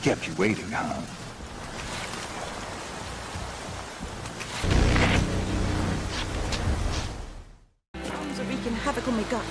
Kept you waiting, huh? Sounds are wreaking havoc on my gut.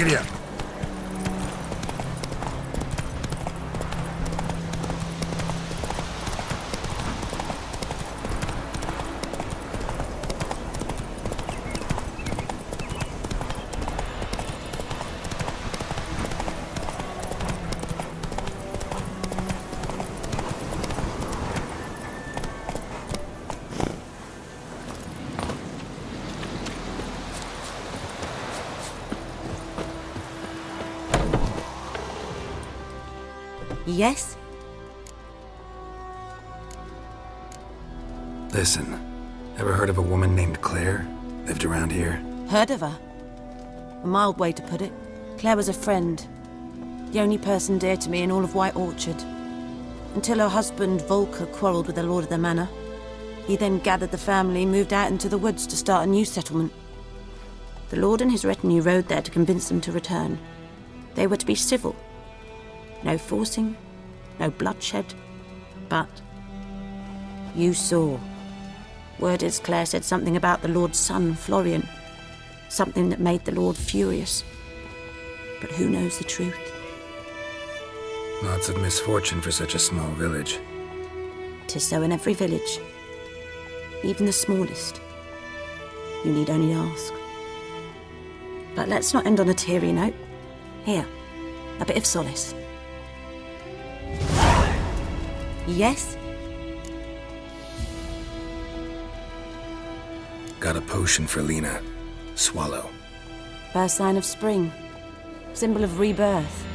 Giddy up. Yes? Listen, ever heard of a woman named Claire? Lived around here? Heard of her? A mild way to put it. Claire was a friend. The only person dear to me in all of White Orchard. Until her husband, Volker, quarreled with the lord of the manor. He then gathered the family, moved out into the woods to start a new settlement. The lord and his retinue rode there to convince them to return. They were to be civil. No forcing, no bloodshed, but you saw. Word is Claire said something about the Lord's son, Florian. Something that made the Lord furious. But who knows the truth? Lots of misfortune for such a small village. 'Tis so in every village. Even the smallest. You need only ask. But let's not end on a teary note. Here, a bit of solace. Yes? Got a potion for Lena. Swallow. First sign of spring. Symbol of rebirth.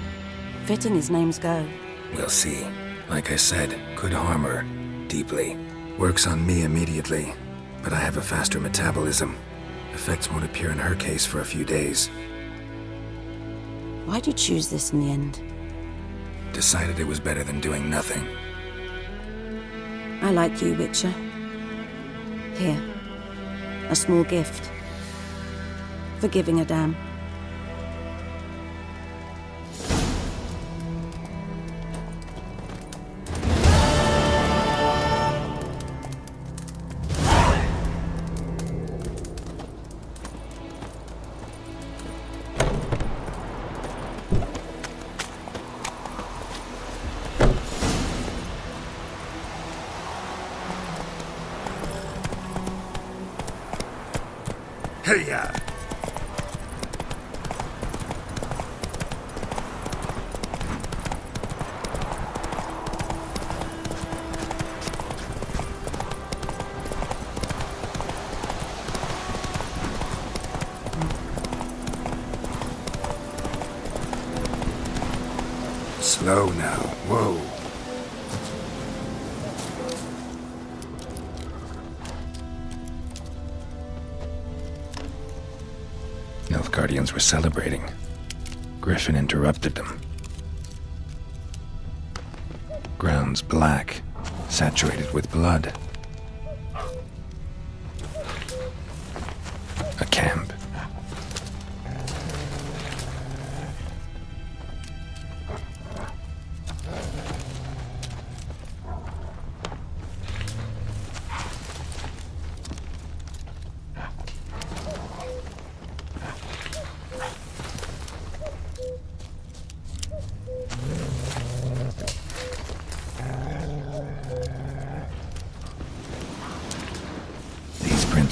Fitting his names go. We'll see. Like I said, could harm her. Deeply. Works on me immediately, but I have a faster metabolism. Effects won't appear in her case for a few days. Why'd you choose this in the end? Decided it was better than doing nothing. I like you, Witcher. Here. A small gift. For giving a damn. Hey-ya! Slow now. Whoa. Nilfgaardians were celebrating. Griffin interrupted them. Ground's black, saturated with blood. A camp.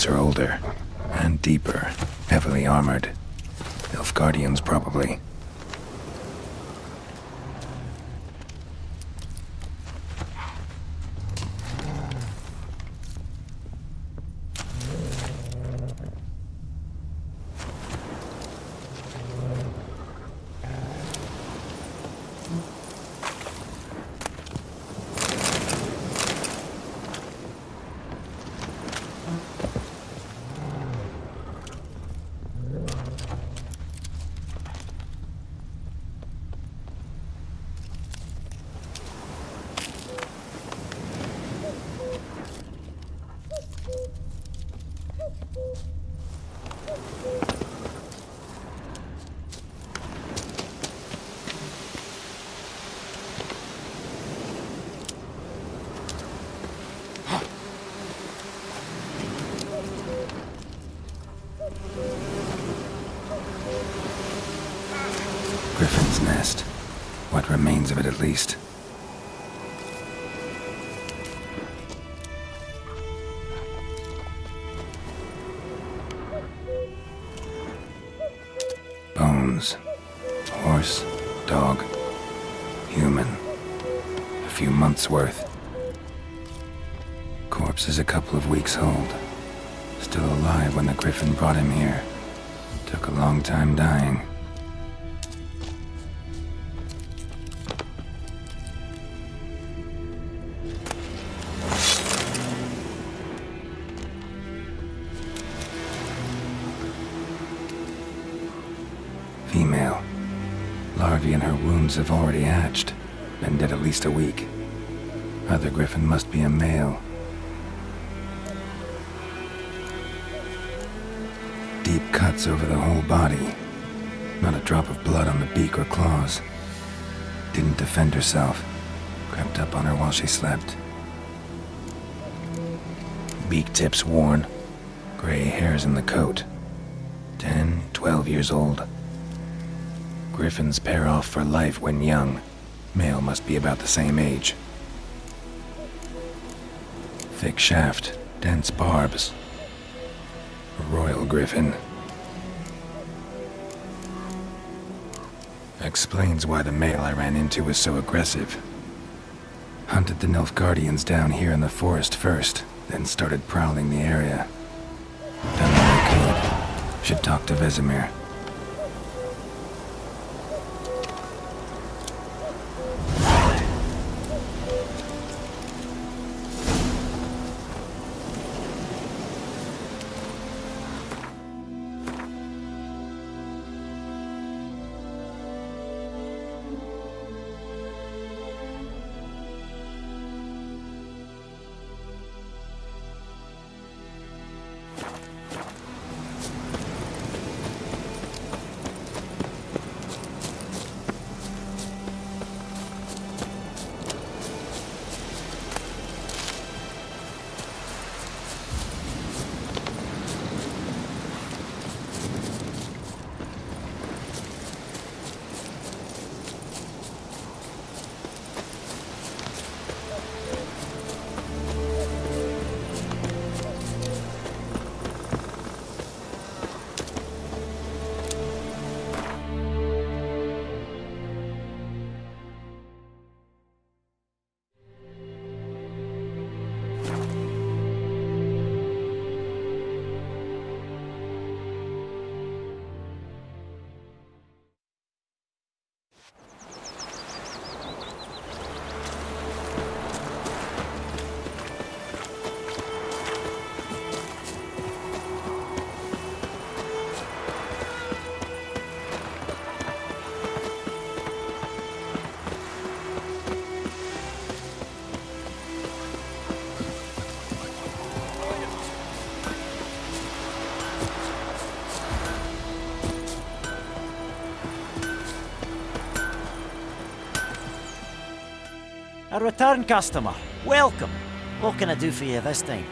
Are older and deeper, heavily armored. Nilfgaardians, probably. Griffin's nest. What remains of it, at least. Bones. Horse, dog, human. A few months' worth. Corpse is a couple of weeks old. Still alive when the Griffin brought him here. Took a long time dying. Female. Larvae in her wounds have already hatched. Been dead at least a week. Other Griffin must be a male. Deep cuts over the whole body. Not a drop of blood on the beak or claws. Didn't defend herself. Crept up on her while she slept. Beak tips worn. Gray hairs in the coat. 10, 12 years old. Griffins pair off for life when young. Male must be about the same age. Thick shaft, dense barbs. A royal griffin. Explains why the male I ran into was so aggressive. Hunted the Nilfgaardians down here in the forest first, then started prowling the area. Done what I could. Should talk to Vesemir. A return customer. Welcome. What can I do for you this time?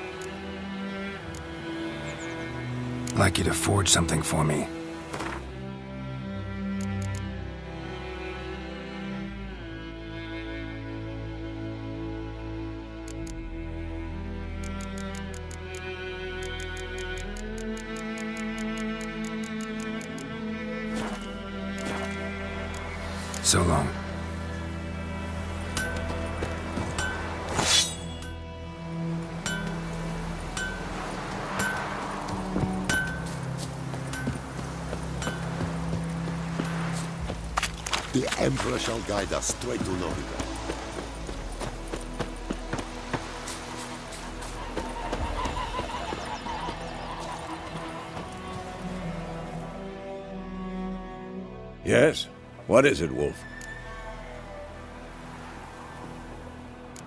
Like you to forge something for me. So long. The Emperor shall guide us straight to Nilfgaard. Yes? What is it, Wolf?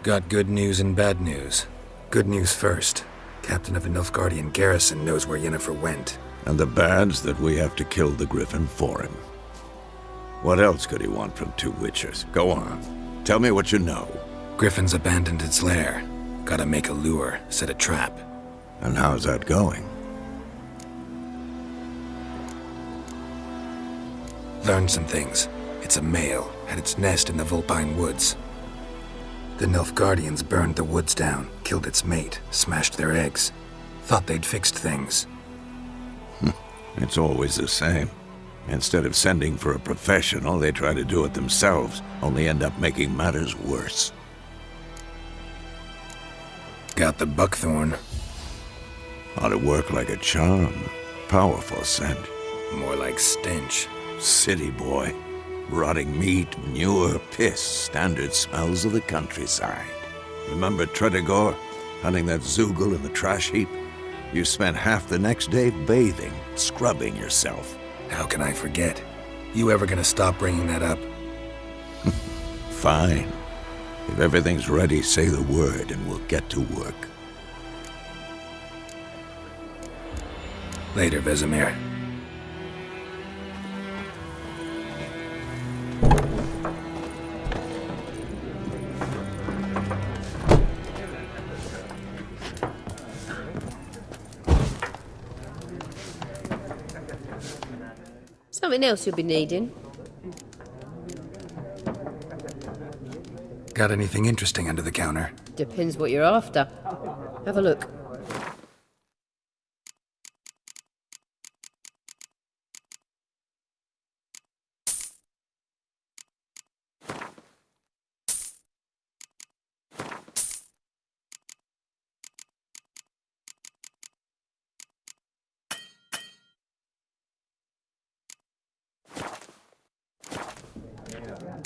Got good news and bad news. Good news first. Captain of the Nilfgaardian garrison knows where Yennefer went. And the bad's that we have to kill the Griffin for him. What else could he want from two witchers? Go on. Tell me what you know. Griffin's abandoned its lair. Gotta make a lure, set a trap. And how's that going? Learned some things. It's a male, had its nest in the Vulpine Woods. The Nilfgaardians burned the woods down, killed its mate, smashed their eggs. Thought they'd fixed things. It's always the same. Instead of sending for a professional, they try to do it themselves, only end up making matters worse. Got the buckthorn. Ought to work like a charm. Powerful scent. More like stench. City boy. Rotting meat, manure, piss, standard smells of the countryside. Remember Tredegor? Hunting that Zoogle in the trash heap? You spent half the next day bathing, scrubbing yourself. How can I forget? You ever gonna stop bringing that up? Fine. If everything's ready, say the word and we'll get to work. Later, Vesemir. Something else you'll be needing? Got anything interesting under the counter? Depends what you're after. Have a look.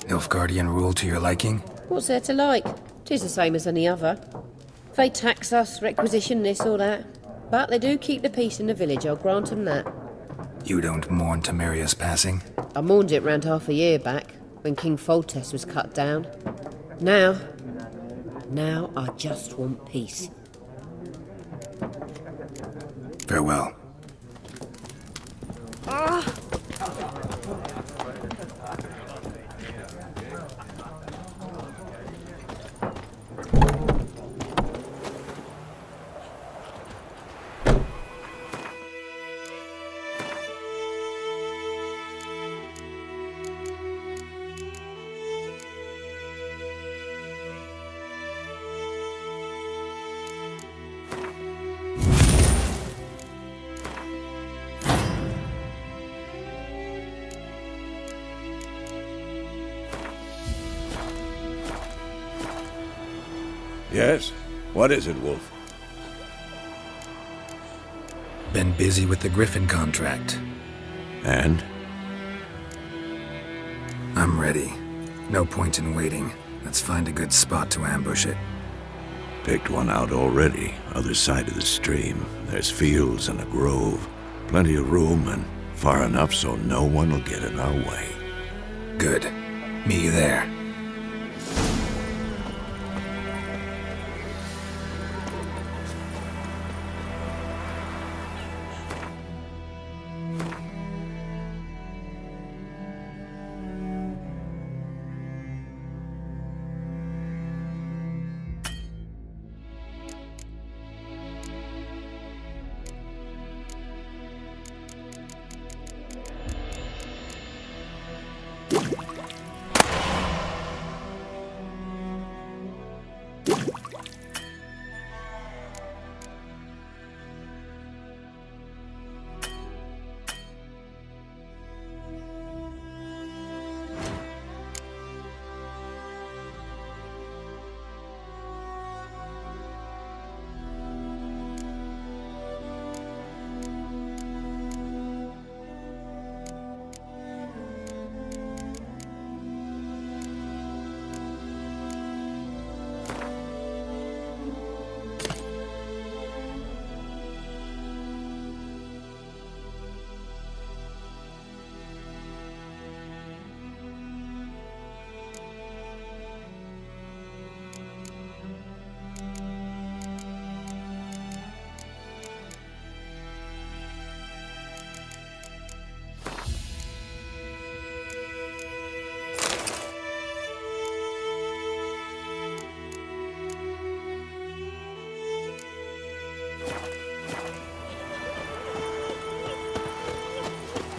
Nilfgaardian rule to your liking? What's there to like? 'Tis the same as any other. They tax us, requisition this or that. But they do keep the peace in the village, I'll grant 'em that. You don't mourn Temeria's passing? I mourned it round half a year back, when King Foltest was cut down. Now I just want peace. Farewell. Yes? What is it, Wolf? Been busy with the Griffin contract. And? I'm ready. No point in waiting. Let's find a good spot to ambush it. Picked one out already, other side of the stream. There's fields and a grove. Plenty of room and far enough so no one will get in our way. Good. Meet you there.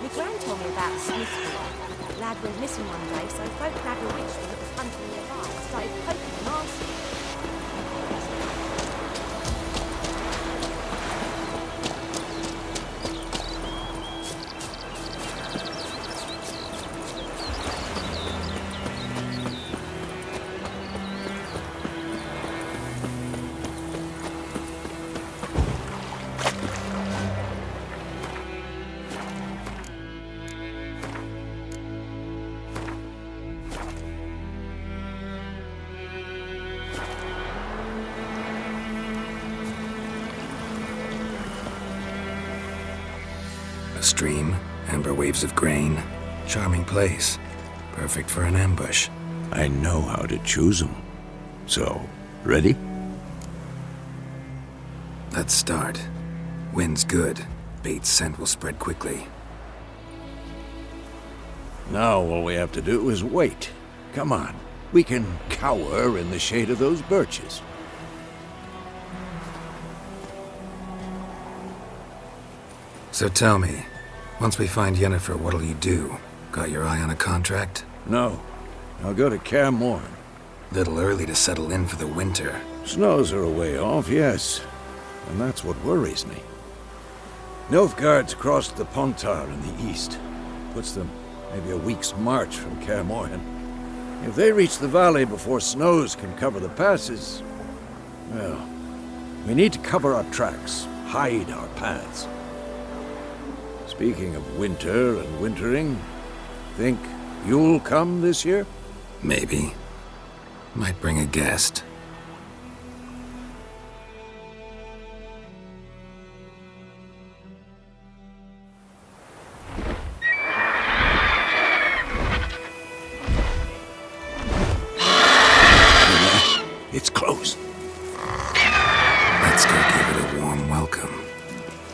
Your gran told me about Smithfield. lad went missing one day, so folk grabbed a witch that was hunting nearby and started poking and asking. A stream, amber waves of grain. Charming place. Perfect for an ambush. I know how to choose 'em. So, ready? Let's start. Wind's good. Bait's scent will spread quickly. Now all we have to do is wait. Come on. We can cower in the shade of those birches. So tell me, once we find Yennefer, what'll you do? Got your eye on a contract? No. I'll go to Kaer Morhen. Little early to settle in for the winter. Snows are a way off, yes. And that's what worries me. Nilfgaard's crossed the Pontar in the east. Puts them maybe a week's march from Kaer Morhen. If they reach the valley before snows can cover the passes, well, we need to cover our tracks, hide our paths. Speaking of winter and wintering, think you'll come this year? Maybe. Might bring a guest. It's close. Let's go give it a warm welcome.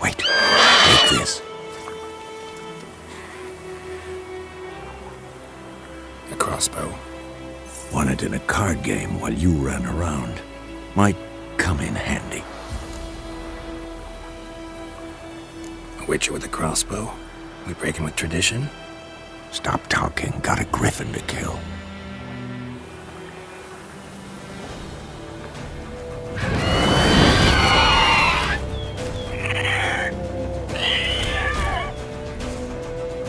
Wait, take this. A crossbow. Won it in a card game while you ran around. Might come in handy. A witcher with a crossbow? We breaking with tradition? Stop talking. Got a griffin to kill.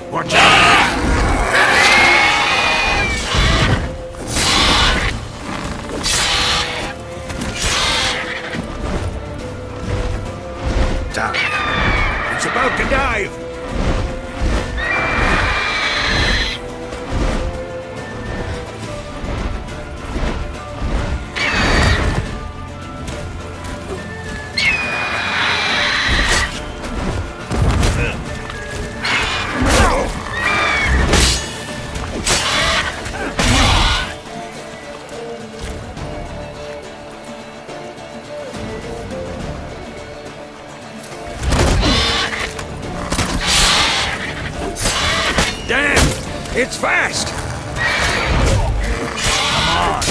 Watch out! It's about to dive! It's fast! Come on!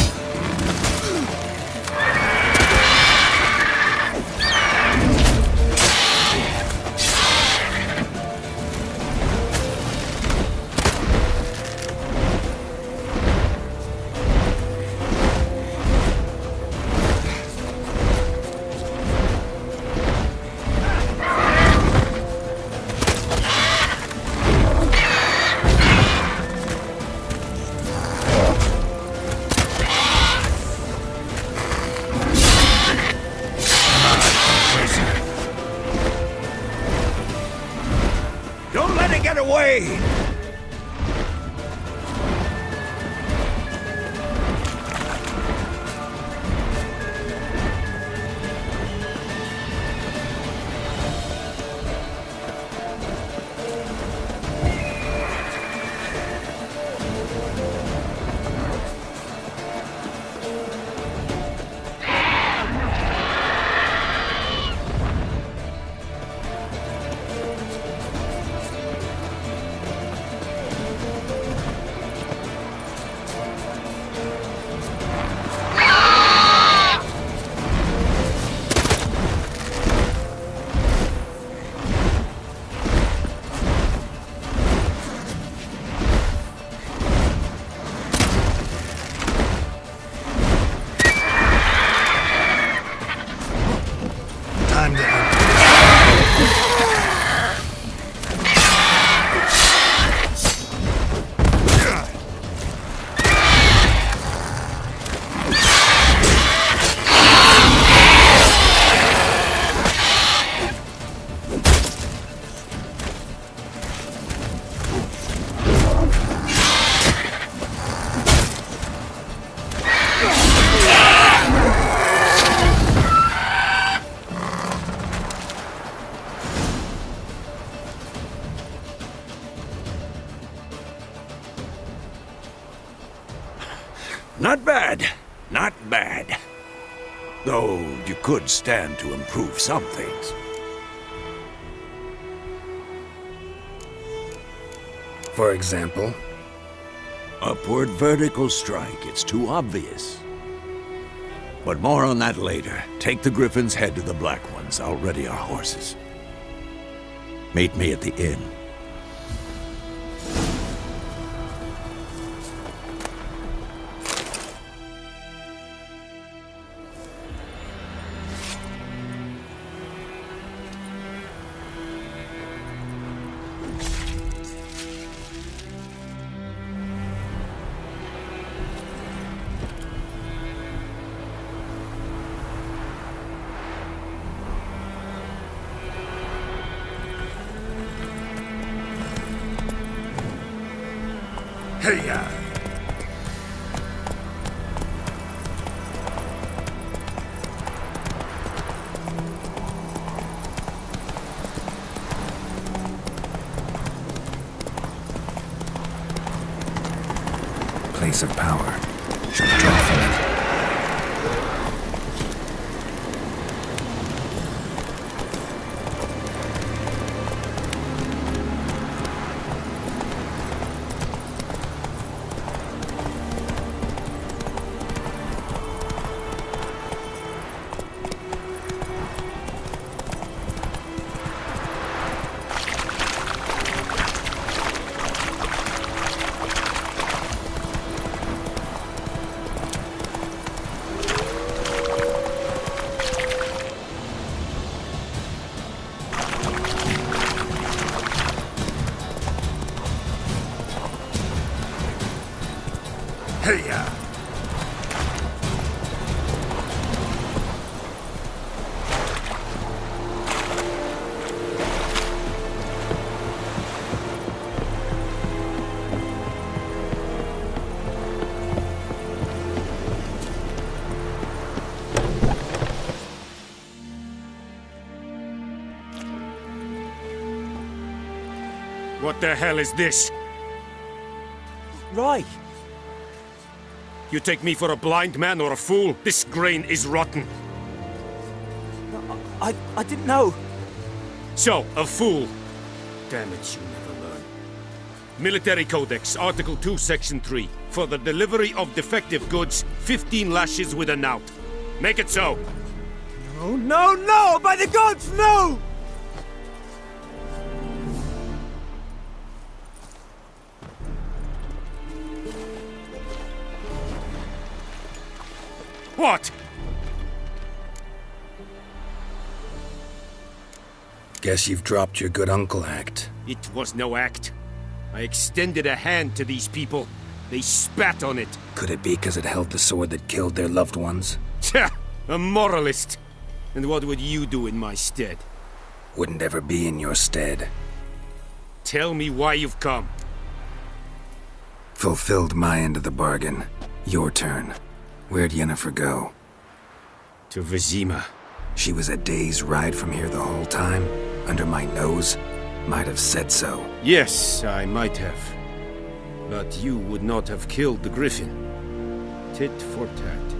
Not bad. Not bad. Though you could stand to improve some things. For example? Upward vertical strike. It's too obvious. But more on that later. Take the Griffin's head to the Black Ones. I'll ready our horses. Meet me at the inn. Hey-ya! Place of power. Should draw from it. Hey-ya! What the hell is this? Right. You take me for a blind man or a fool? This grain is rotten. I didn't know. So, a fool. Damn it, you never learn. Military Codex, Article 2, Section 3. For the delivery of defective goods, 15 lashes with a knout. Make it so. Oh, no, no! By the gods, no! What? Guess you've dropped your good uncle act. It was no act. I extended a hand to these people. They spat on it. Could it be because it held the sword that killed their loved ones? Tja, a moralist. And what would you do in my stead? Wouldn't ever be in your stead. Tell me why you've come. Fulfilled my end of the bargain. Your turn. Where'd Yennefer go? To Vizima. She was a day's ride from here the whole time? Under my nose? Might have said so. Yes, I might have. But you would not have killed the Griffin. Tit for tat.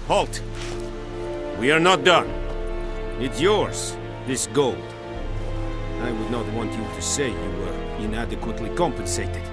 Halt! We are not done. It's yours, this gold. I would not want you to say you were inadequately compensated.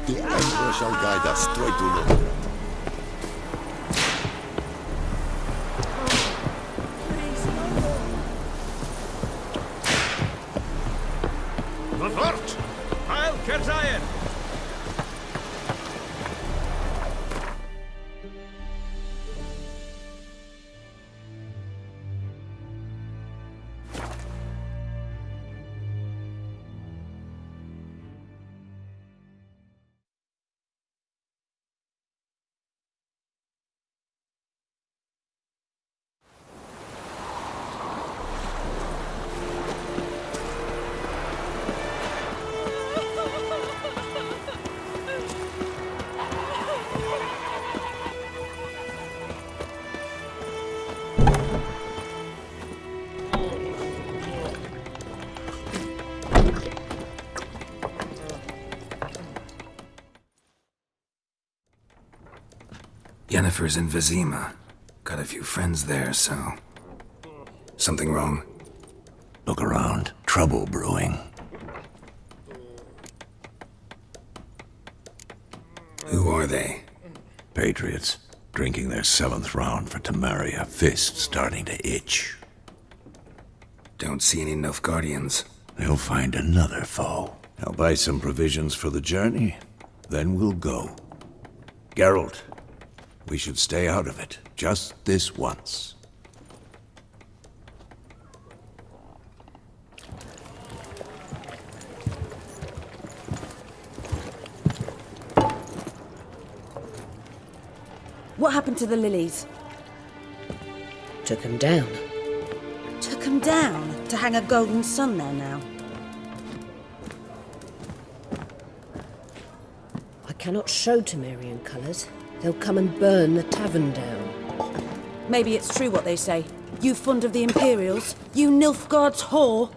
The Emperor shall guide us straight to Nilfgaard. Fort! Heil Kerzayen! Yennefer's in Vizima. Got a few friends there, so... Something wrong? Look around. Trouble brewing. Who are they? Patriots. Drinking their 7th round for Temeria. Fist starting to itch. Don't see any Nilfgaardians. They'll find another foe. I'll buy some provisions for the journey. Then we'll go. Geralt, we should stay out of it. Just this once. What happened to the lilies? Took 'em down. Took 'em down to hang a golden sun there now. I cannot show Temerian colours. They'll come and burn the tavern down. Maybe it's true what they say. You fond of the Imperials? You Nilfgaard's whore?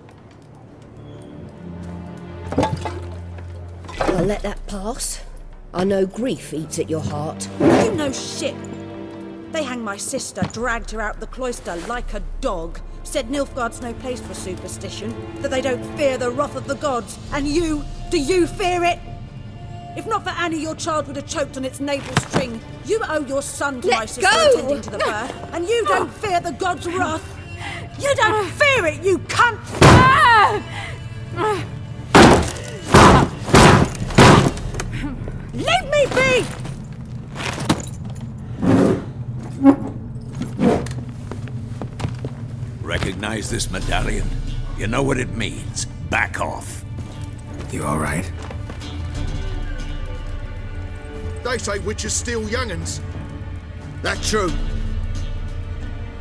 I'll let that pass. I know grief eats at your heart. You know shit. They hanged my sister, dragged her out the cloister like a dog. Said Nilfgaard's no place for superstition, that they don't fear the wrath of the gods. And you, do you fear it? If not for Annie, your child would have choked on its navel string. You owe your son to my sister attending to the birth, and you don't fear the gods' wrath. You don't fear it, you cunt! Leave me be! Recognize this medallion? You know what it means. Back off. You all right? They say witches steal young'uns. That true?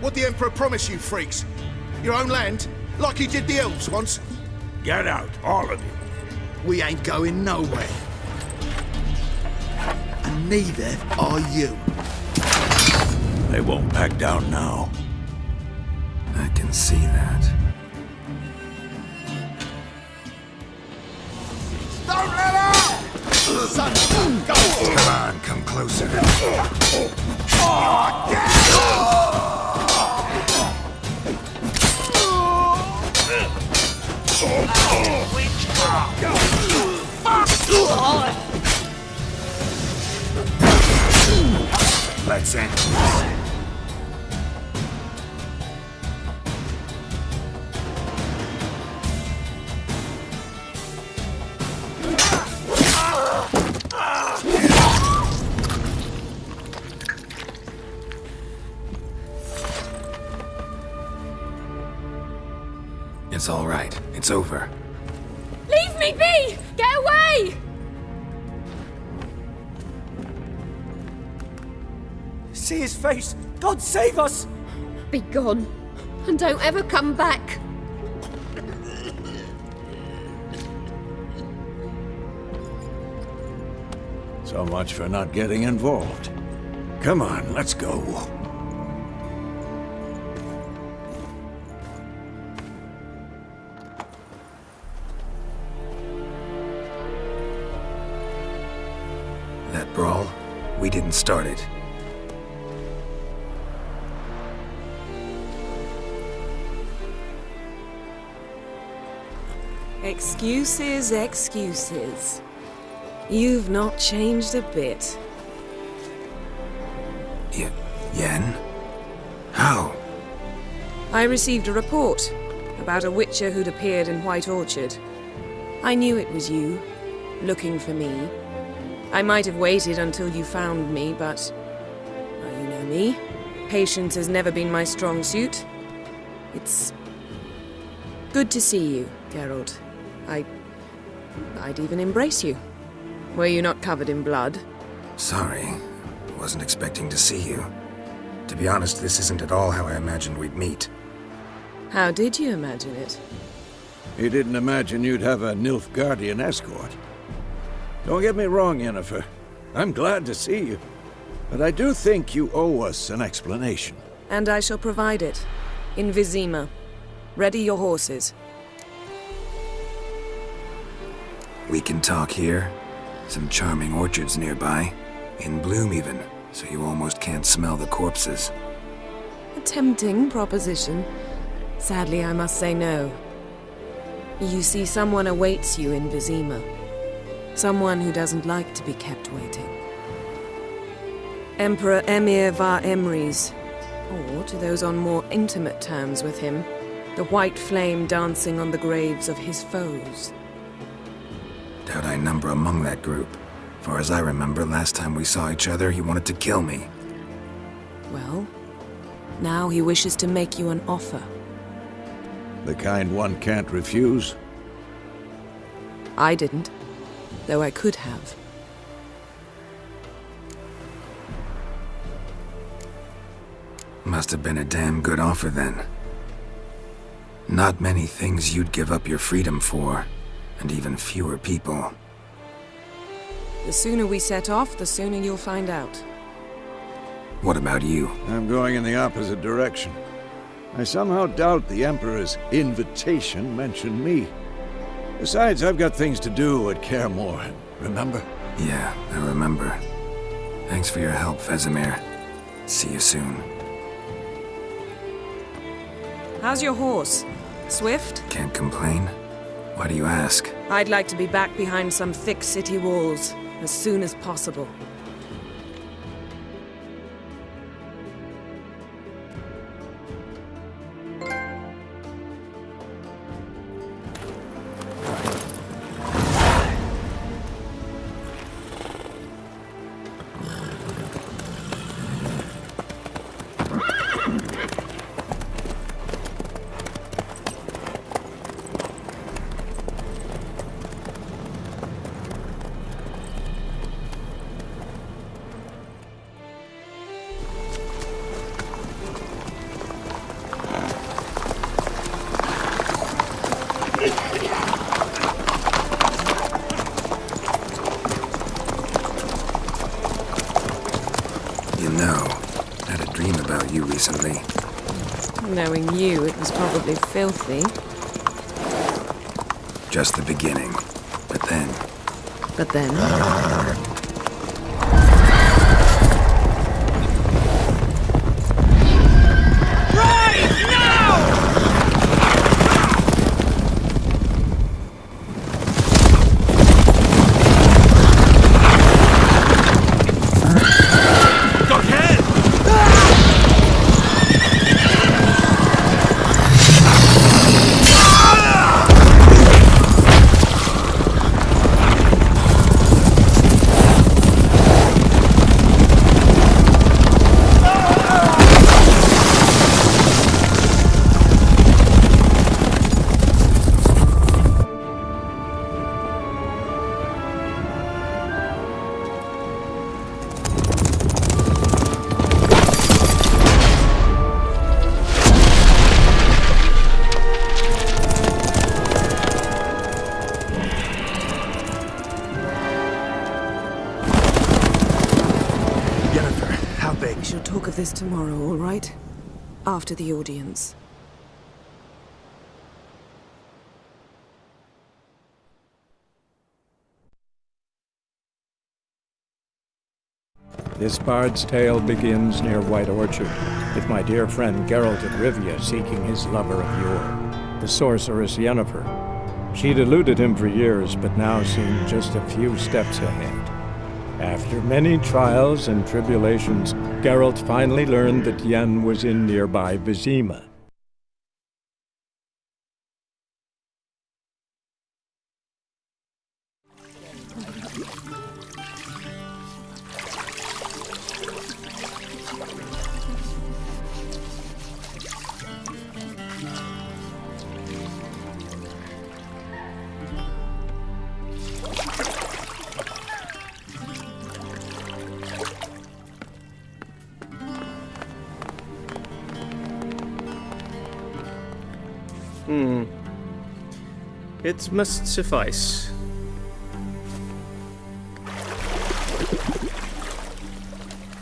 What the Emperor promise you, freaks? Your own land? Like he did the elves once? Get out, all of you. We ain't going nowhere. And neither are you. They won't back down now. I can see that. Don't let out! Son, go! Come on, come closer. Let's end this. It's all right. It's over. Leave me be! Get away! See his face! God save us! Be gone, and don't ever come back. So much for not getting involved. Come on, let's go. That brawl, we didn't start it. Excuses, excuses. You've not changed a bit. Yen? How? I received a report about a witcher who'd appeared in White Orchard. I knew it was you, looking for me. I might have waited until you found me, but... well, you know me. Patience has never been my strong suit. It's... good to see you, Geralt. I'd even embrace you. Were you not covered in blood? Sorry. Wasn't expecting to see you. To be honest, this isn't at all how I imagined we'd meet. How did you imagine it? You didn't imagine you'd have a Nilfgaardian escort. Don't get me wrong, Yennefer. I'm glad to see you. But I do think you owe us an explanation. And I shall provide it. In Vizima. Ready your horses. We can talk here. Some charming orchards nearby. In bloom, even. so you almost can't smell the corpses. A tempting proposition. Sadly, I must say no. You see, someone awaits you in Vizima. Someone who doesn't like to be kept waiting. Emperor Emir var Emrys, or to those on more intimate terms with him, the white flame dancing on the graves of his foes. Doubt I number among that group. Far as I remember, last time we saw each other, he wanted to kill me. Well, now he wishes to make you an offer. The kind one can't refuse? I didn't, though I could have. Must have been a damn good offer then. Not many things you'd give up your freedom for, and even fewer people. The sooner we set off, the sooner you'll find out. What about you? I'm going in the opposite direction. I somehow doubt the Emperor's invitation mentioned me. Besides, I've got things to do at Kaer Morhen, remember? Yeah, I remember. Thanks for your help, Vesemir. See you soon. How's your horse? Swift? Can't complain. Why do you ask? I'd like to be back behind some thick city walls as soon as possible. Recently. Knowing you, it was probably filthy. Just the beginning. But then... This tomorrow, all right? After the audience. This bard's tale begins near White Orchard, with my dear friend Geralt of Rivia seeking his lover of yore, the sorceress Yennefer. She'd eluded him for years, but now seemed just a few steps ahead. After many trials and tribulations, Geralt finally learned that Yen was in nearby Vizima. It must suffice.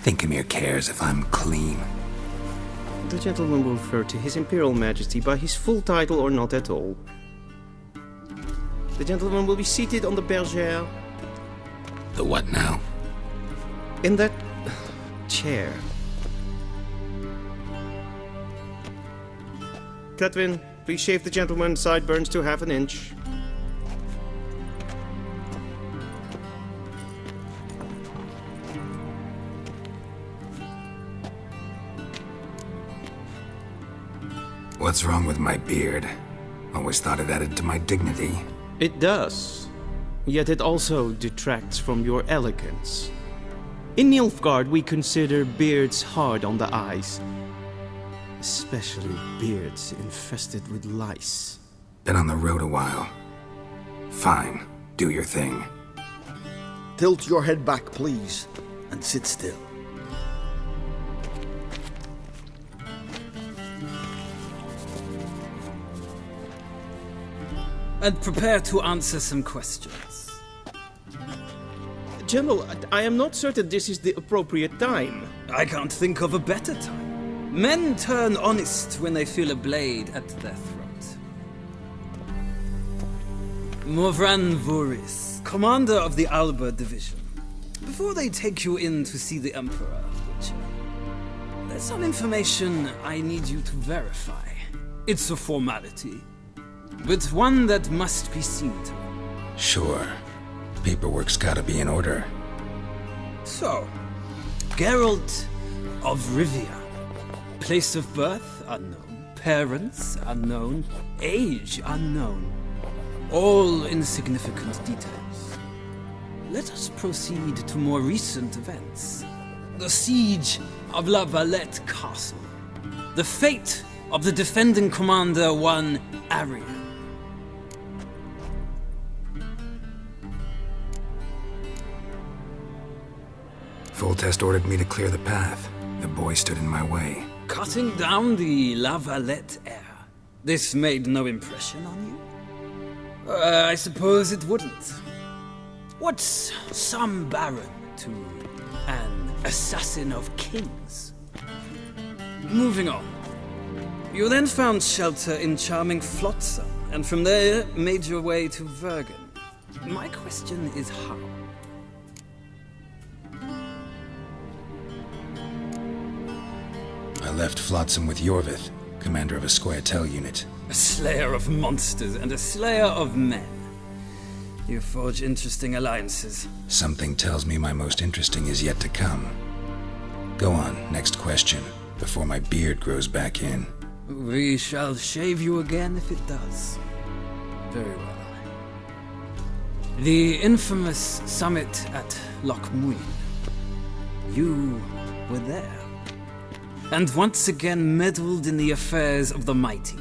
Thinkemere cares if I'm clean. The gentleman will refer to His Imperial Majesty by his full title or not at all. The gentleman will be seated on the bergère. The what now? In that chair. Catwin, please shave the gentleman's sideburns to half an inch. What's wrong with my beard? Always thought it added to my dignity. It does. Yet it also detracts from your elegance. In Nilfgaard, we consider beards hard on the eyes. Especially beards infested with lice. Been on the road a while. Fine, do your thing. Tilt your head back, please, and sit still. And prepare to answer some questions. General, I am not certain this is the appropriate time. I can't think of a better time. Men turn honest when they feel a blade at their throat. Morvran Voris, commander of the Alba Division. Before they take you in to see the Emperor, Witcher, there's some information I need you to verify. It's a formality, but one that must be seen to. Sure. Paperwork's gotta be in order. So, Geralt of Rivia. Place of birth, unknown. Parents, unknown. Age, unknown. All insignificant details. Let us proceed to more recent events. The siege of La Valette Castle. The fate of the defending commander, one Aria. Foltest ordered me to clear the path. The boy stood in my way. Cutting down the La Valette heir. This made no impression on you? I suppose it wouldn't. What's some baron to an assassin of kings? Moving on. You then found shelter in charming Flotsam, and from there made your way to Vergen. My question is how? I left Flotsam with Yorvith, commander of a Squaretel unit. A slayer of monsters and a slayer of men. You forge interesting alliances. Something tells me my most interesting is yet to come. Go on, next question, before my beard grows back in. We shall shave you again if it does. Very well. The infamous summit at Loch Muin. You were there. And once again meddled in the affairs of the mighty.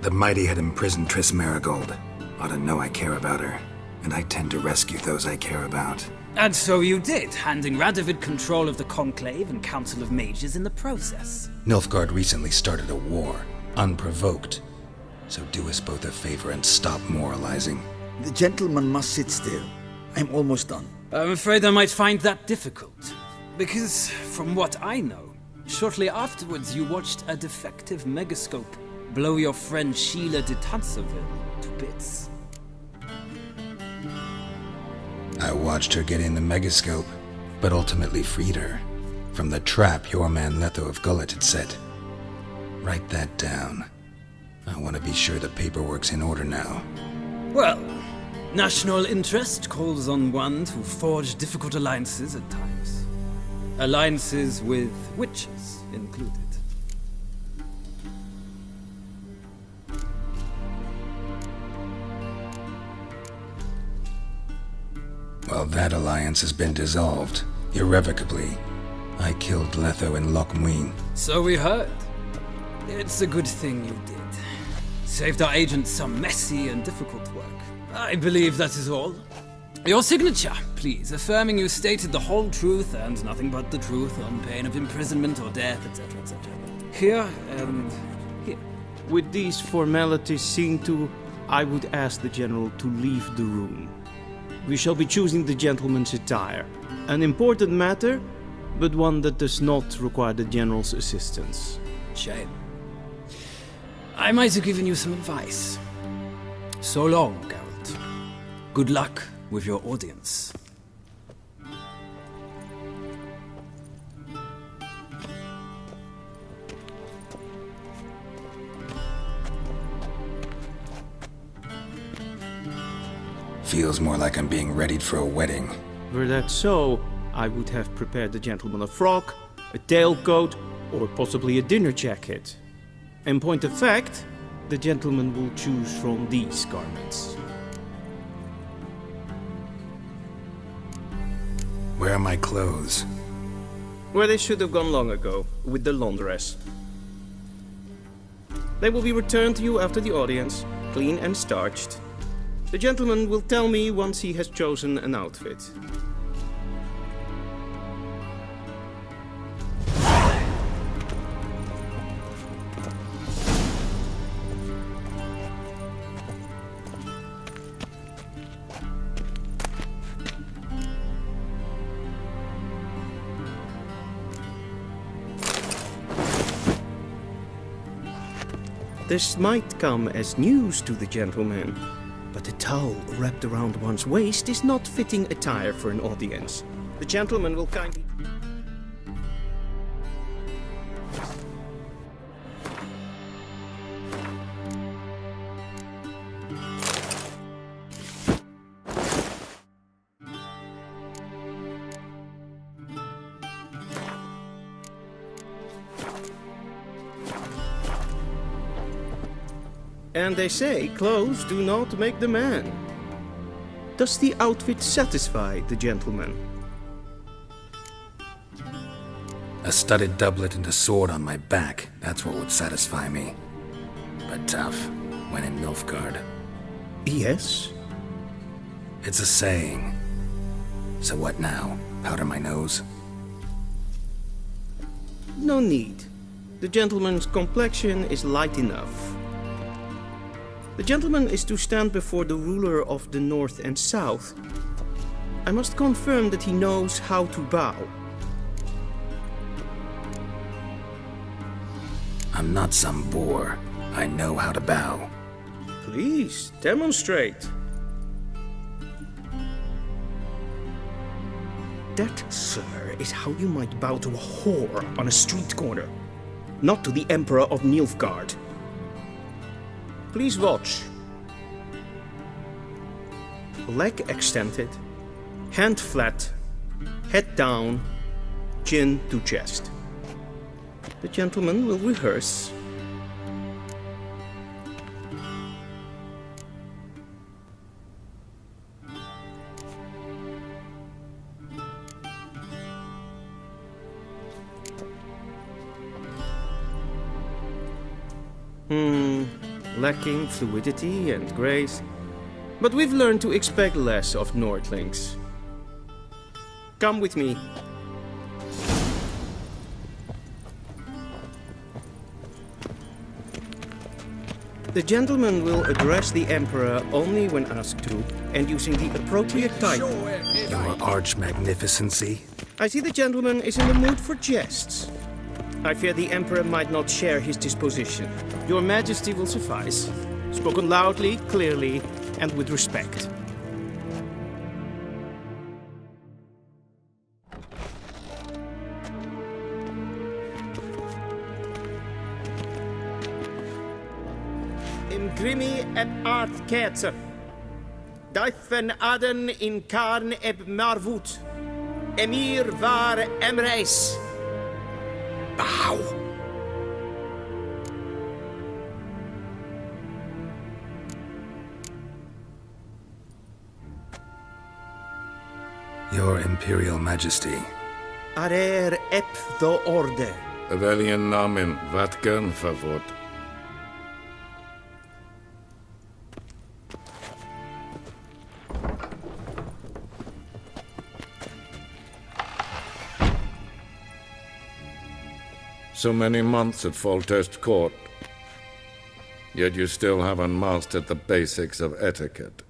The mighty had imprisoned Triss Marigold. Ought to know I care about her, and I tend to rescue those I care about. And so you did, handing Radovid control of the Conclave and Council of Mages in the process. Nilfgaard recently started a war, unprovoked. So do us both a favor and stop moralizing. The gentleman must sit still. I'm almost done. I'm afraid I might find that difficult. Because, from what I know, shortly afterwards you watched a defective megascope blow your friend Sheila de Tanserville to bits. I watched her get in the megascope, but ultimately freed her from the trap your man Letho of Gullet had set. Write that down. I want to be sure the paperwork's in order now. Well, national interest calls on one to forge difficult alliances at times. Alliances with witches included. Well, that alliance has been dissolved, irrevocably. I killed Letho in Loch Muin. So we heard. It's a good thing you did. Saved our agent some messy and difficult work. I believe that is all. Your signature, please, affirming you stated the whole truth and nothing but the truth on pain of imprisonment or death, etc., etc. Here and here. With these formalities seen to, I would ask the General to leave the room. We shall be choosing the gentleman's attire. An important matter, but one that does not require the General's assistance. Shame. I might have given you some advice. So long, Geralt. Good luck with your audience. Feels more like I'm being readied for a wedding. Were that so, I would have prepared the gentleman a frock, a tailcoat, or possibly a dinner jacket. In point of fact, the gentleman will choose from these garments. Where are my clothes? Where they should have gone long ago, with the laundress. They will be returned to you after the audience, clean and starched. The gentleman will tell me once he has chosen an outfit. This might come as news to the gentleman, but a towel wrapped around one's waist is not fitting attire for an audience. The gentleman will kindly... And they say clothes do not make the man. Does the outfit satisfy the gentleman? A studded doublet and a sword on my back, that's what would satisfy me. But tough, when in Nilfgaard. Yes? It's a saying. So what now? Powder my nose? No need. The gentleman's complexion is light enough. The gentleman is to stand before the ruler of the North and South. I must confirm that he knows how to bow. I'm not some boor. I know how to bow. Please, demonstrate. That, sir, is how you might bow to a whore on a street corner, not to the Emperor of Nilfgaard. Please watch. Leg extended, hand flat, head down, chin to chest. The gentleman will rehearse. Lacking fluidity and grace, but we've learned to expect less of Nordlings. Come with me. The gentleman will address the Emperor only when asked to, and using the appropriate title. Your arch-magnificency? I see the gentleman is in the mood for jests. I fear the Emperor might not share his disposition. Your Majesty will suffice. Spoken loudly, clearly, and with respect. Imgrimi et art ketzer. Daifen aden in karn eb marvut. Emir var emreis. Bow. Your Imperial Majesty. Arer ep the orde. Welchen Namen, wat gern verwort? So many months at Foltest Court, yet you still haven't mastered the basics of etiquette.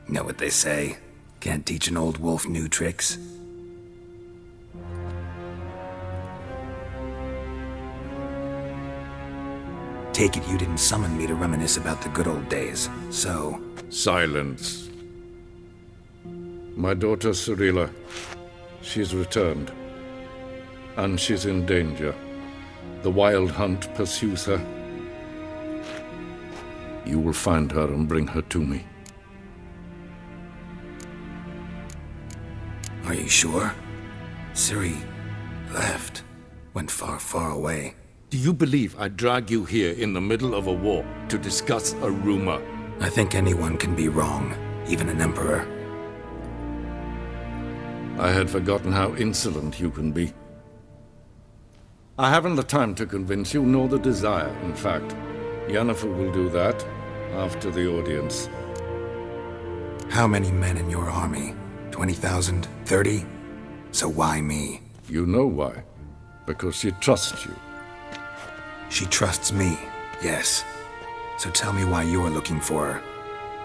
Know what they say? Can't teach an old wolf new tricks. Take it you didn't summon me to reminisce about the good old days, so... Silence. My daughter Cirilla. She's returned. And she's in danger. The Wild Hunt pursues her. You will find her and bring her to me. Are you sure? Ciri left. Went far, far away. Do you believe I'd drag you here in the middle of a war to discuss a rumor? I think anyone can be wrong, even an emperor. I had forgotten how insolent you can be. I haven't the time to convince you, nor the desire, in fact. Yennefer will do that after the audience. How many men in your army? 20,000? 30? So why me? You know why. Because she trusts you. She trusts me, yes. So tell me why you're looking for her.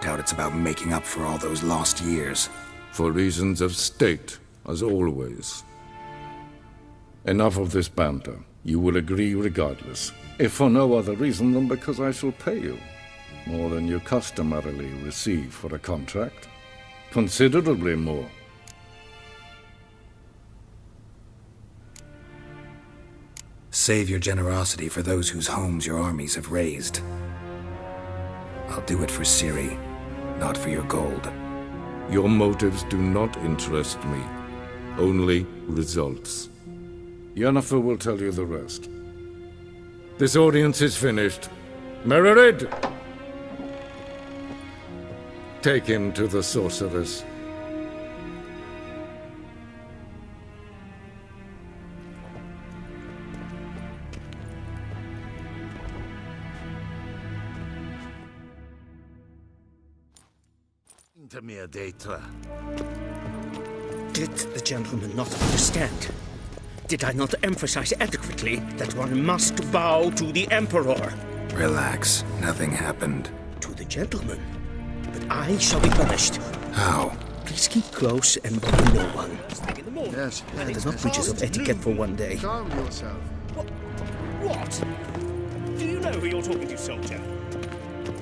Doubt it's about making up for all those lost years. For reasons of state, as always. Enough of this banter. You will agree regardless. If for no other reason than because I shall pay you. More than you customarily receive for a contract. Considerably more. Save your generosity for those whose homes your armies have razed. I'll do it for Ciri, not for your gold. Your motives do not interest me. Only results. Yennefer will tell you the rest. This audience is finished. Mererid! Take him to the sorceress. Did the gentleman not understand? Did I not emphasize adequately that one must bow to the Emperor? Relax. Nothing happened. To the gentleman. But I shall be punished. How? Please keep close and bother no one. Yes. That is not breaches of etiquette for one day. Calm yourself. What? Do you know who you're talking to, soldier?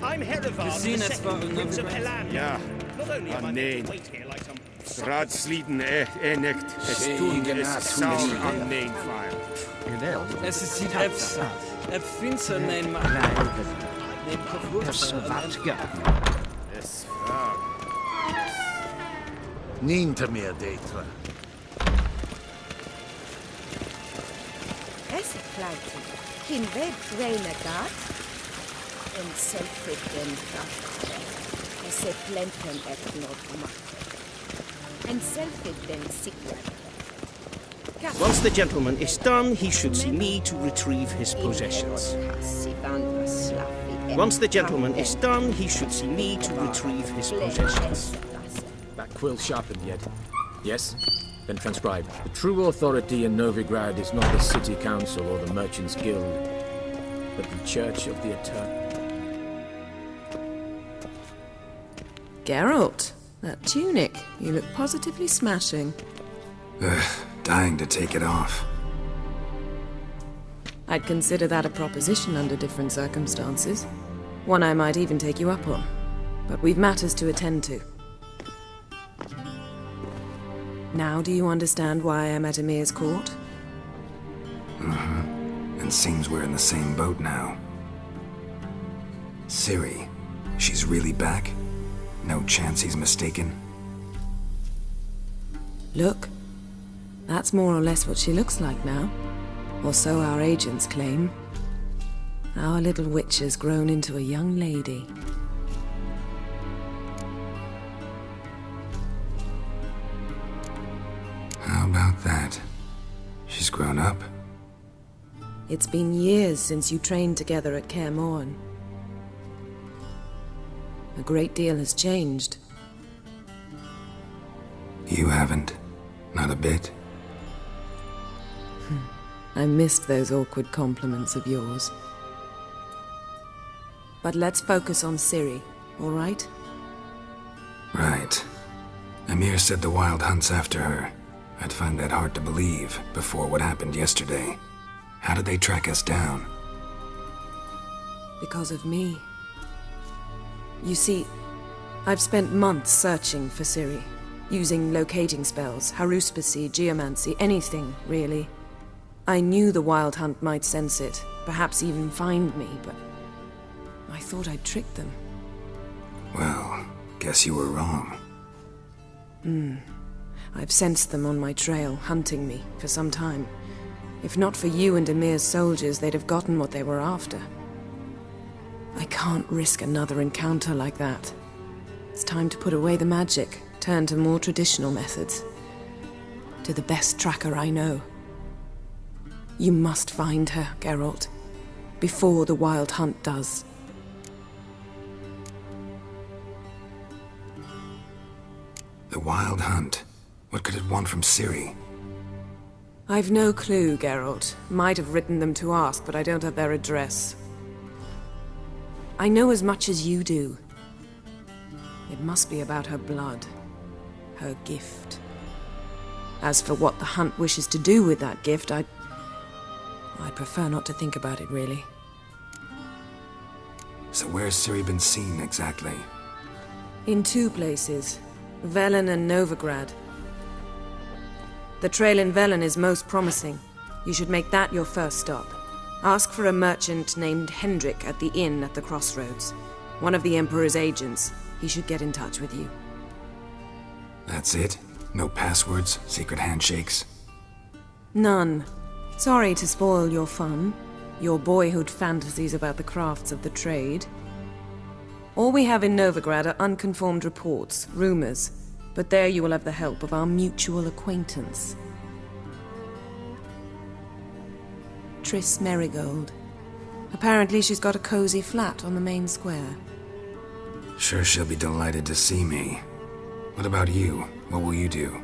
I'm Herivard of the Second, Prince of Elan. Ja, nee. Raadsleden echt. Es tun es sauer am Neenfeil. Es ist die finster nein man. Es Niente meer detra. Esse kleidje. Geen weg Reencuentro. En self-ridden kracht. Esse plenten not macht. And self-ridden secret. Once the gentleman is done, he should see me to retrieve his possessions. Once the gentleman is done, he should see me to retrieve his possessions. That quill sharpened yet? Yes? Then transcribe. The true authority in Novigrad is not the city council or the merchants' guild, but the Church of the Eternal. Geralt, that tunic. You look positively smashing. Ugh, dying to take it off. I'd consider that a proposition under different circumstances. One I might even take you up on. But we've matters to attend to. Now do you understand why I'm at Emir's court? Mm-hmm. And seems we're in the same boat now. Ciri, she's really back? No chance he's mistaken? Look. That's more or less what she looks like now. Or so our agents claim. Our little witch has grown into a young lady. How about that? She's grown up. It's been years since you trained together at Kaer Morhen. A great deal has changed. You haven't. Not a bit. I missed those awkward compliments of yours. But let's focus on Ciri, all right? Right. Emir said the Wild Hunt's after her. I'd find that hard to believe before what happened yesterday. How did they track us down? Because of me. You see, I've spent months searching for Ciri. using locating spells, haruspicy, geomancy, anything, really. I knew the Wild Hunt might sense it, perhaps even find me, but I thought I'd tricked them. Well, guess you were wrong. I've sensed them on my trail, hunting me, for some time. If not for you and Emir's soldiers, they'd have gotten what they were after. I can't risk another encounter like that. It's time to put away the magic, turn to more traditional methods. To the best tracker I know. You must find her, Geralt, before the Wild Hunt does. The Wild Hunt? What could it want from Ciri? I've no clue, Geralt. Might have written them to ask, but I don't have their address. I know as much as you do. It must be about her blood. Her gift. As for what the Hunt wishes to do with that gift, I'd prefer not to think about it, really. So where's Ciri been seen, exactly? In 2 places. Velen and Novigrad. The trail in Velen is most promising. You should make that your first stop. Ask for a merchant named Hendrik at the inn at the crossroads. One of the Emperor's agents. He should get in touch with you. That's it? No passwords? Secret handshakes? None. Sorry to spoil your fun. Your boyhood fantasies about the crafts of the trade. All we have in Novigrad are unconfirmed reports, rumors. But there you will have the help of our mutual acquaintance. Triss Merigold. Apparently she's got a cozy flat on the main square. Sure she'll be delighted to see me. What about you? What will you do?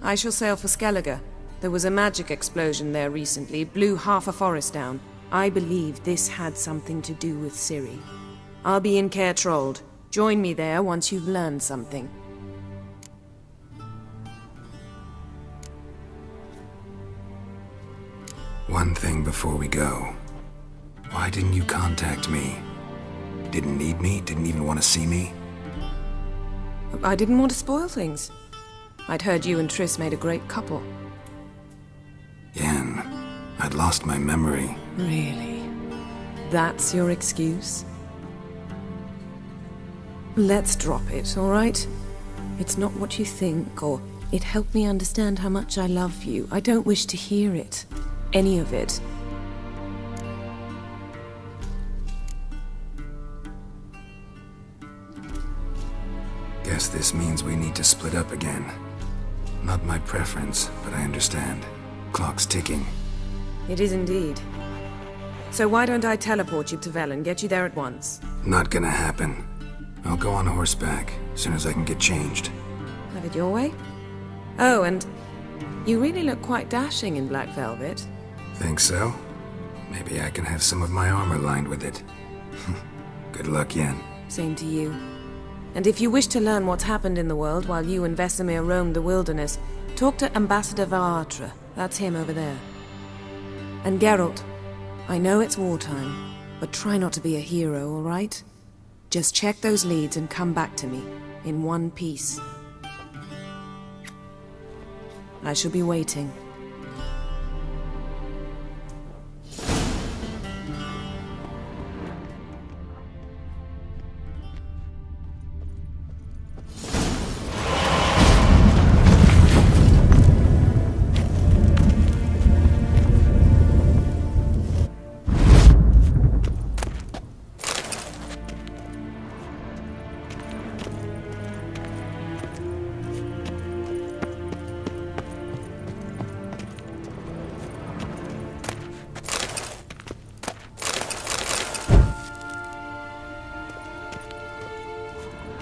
I shall sail for Skellige. There was a magic explosion there recently, blew half a forest down. I believe this had something to do with Ciri. I'll be in Caer Trold. Join me there once you've learned something. One thing before we go. Why didn't you contact me? Didn't need me? Didn't even want to see me? I didn't want to spoil things. I'd heard you and Triss made a great couple. Yen, I'd lost my memory. Really? That's your excuse? Let's drop it, all right? It's not what you think, or it helped me understand how much I love you. I don't wish to hear it. Any of it. Guess this means we need to split up again. Not my preference, but I understand. Clock's ticking. It is indeed. So why don't I teleport you to Velen, get you there at once? Not gonna happen. I'll go on horseback, as soon as I can get changed. Have it your way? Oh, and you really look quite dashing in black velvet. Think so? Maybe I can have some of my armor lined with it. Good luck, Yen. Same to you. And if you wish to learn what's happened in the world while you and Vesemir roamed the wilderness, talk to Ambassador Varatra. That's him over there. And Geralt, I know it's wartime, but try not to be a hero, all right? Just check those leads and come back to me, in one piece. I shall be waiting.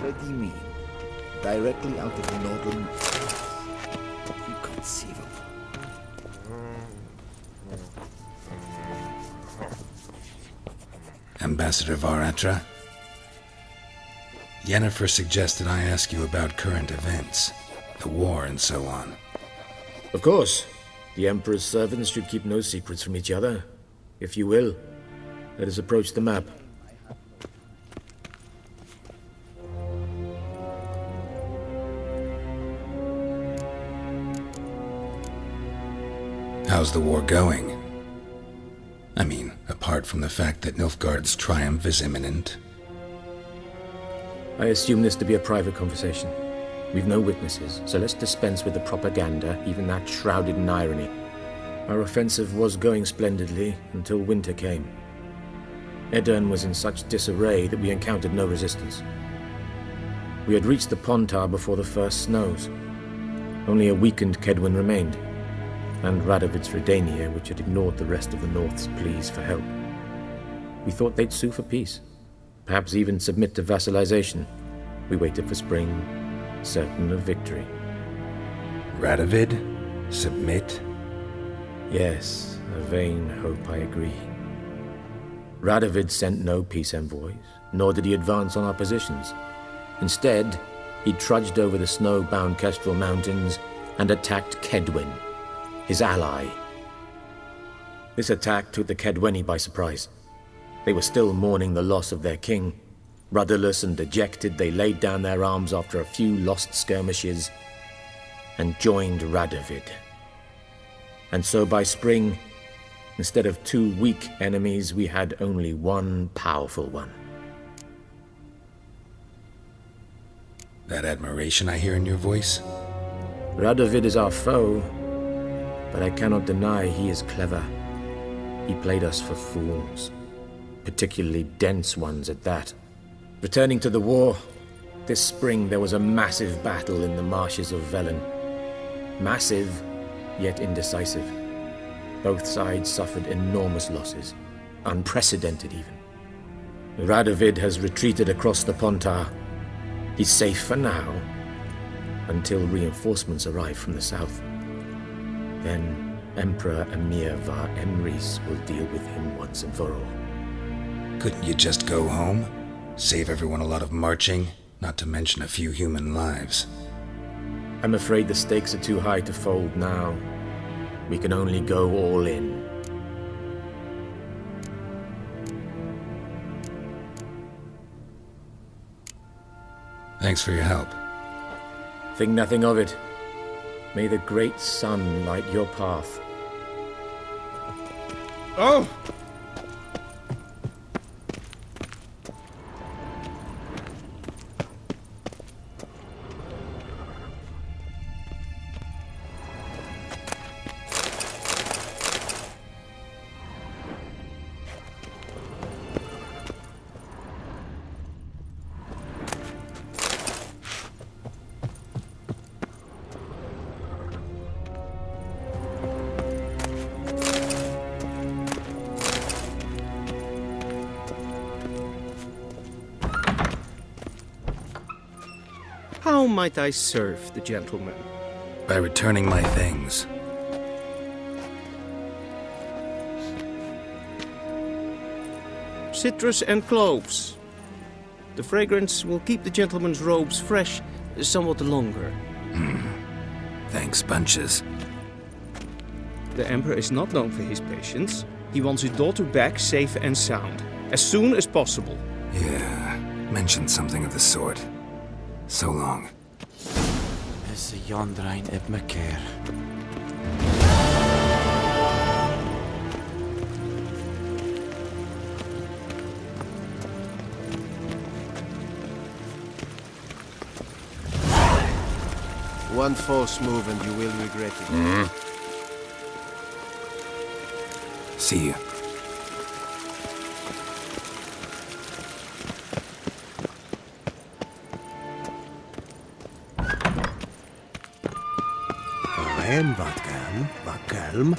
What do you mean? Directly out of the northern... Inconceivable. Ambassador Varatra? Yennefer suggested I ask you about current events, the war and so on. Of course. The Emperor's servants should keep no secrets from each other. If you will, let us approach the map. How's the war going? I mean, apart from the fact that Nilfgaard's triumph is imminent. I assume this to be a private conversation. We've no witnesses, so let's dispense with the propaganda, even that shrouded in irony. Our offensive was going splendidly until winter came. Edirn was in such disarray that we encountered no resistance. We had reached the Pontar before the first snows. Only a weakened Kedwin remained, and Radovid's Redania, which had ignored the rest of the North's pleas for help. We thought they'd sue for peace, perhaps even submit to vassalization. We waited for spring, certain of victory. Radovid? Submit? Yes, a vain hope, I agree. Radovid sent no peace envoys, nor did he advance on our positions. Instead, he trudged over the snow-bound Kestrel Mountains and attacked Kedwen, his ally. This attack took the Kedweni by surprise. They were still mourning the loss of their king. Rudderless and dejected, they laid down their arms after a few lost skirmishes and joined Radovid. And so by spring, instead of 2 weak enemies, we had only one powerful one. That admiration I hear in your voice? Radovid is our foe, but I cannot deny he is clever. He played us for fools, particularly dense ones at that. Returning to the war, this spring there was a massive battle in the marshes of Velen. Massive, yet indecisive. Both sides suffered enormous losses, unprecedented even. Radovid has retreated across the Pontar. He's safe for now, until reinforcements arrive from the south. Then Emperor Emir var Emrys will deal with him once and for all. Couldn't you just go home? Save everyone a lot of marching, not to mention a few human lives. I'm afraid the stakes are too high to fold now. We can only go all in. Thanks for your help. Think nothing of it. May the great sun light your path. Oh! How might I serve the gentleman? By returning my things. Citrus and cloves. The fragrance will keep the gentleman's robes fresh somewhat longer. Thanks, bunches. The Emperor is not known for his patience. He wants his daughter back safe and sound, as soon as possible. Yeah, mentioned something of the sort. So long. Is Jondrain ib me keer. One false move and you will regret it. See you. En wat kalm,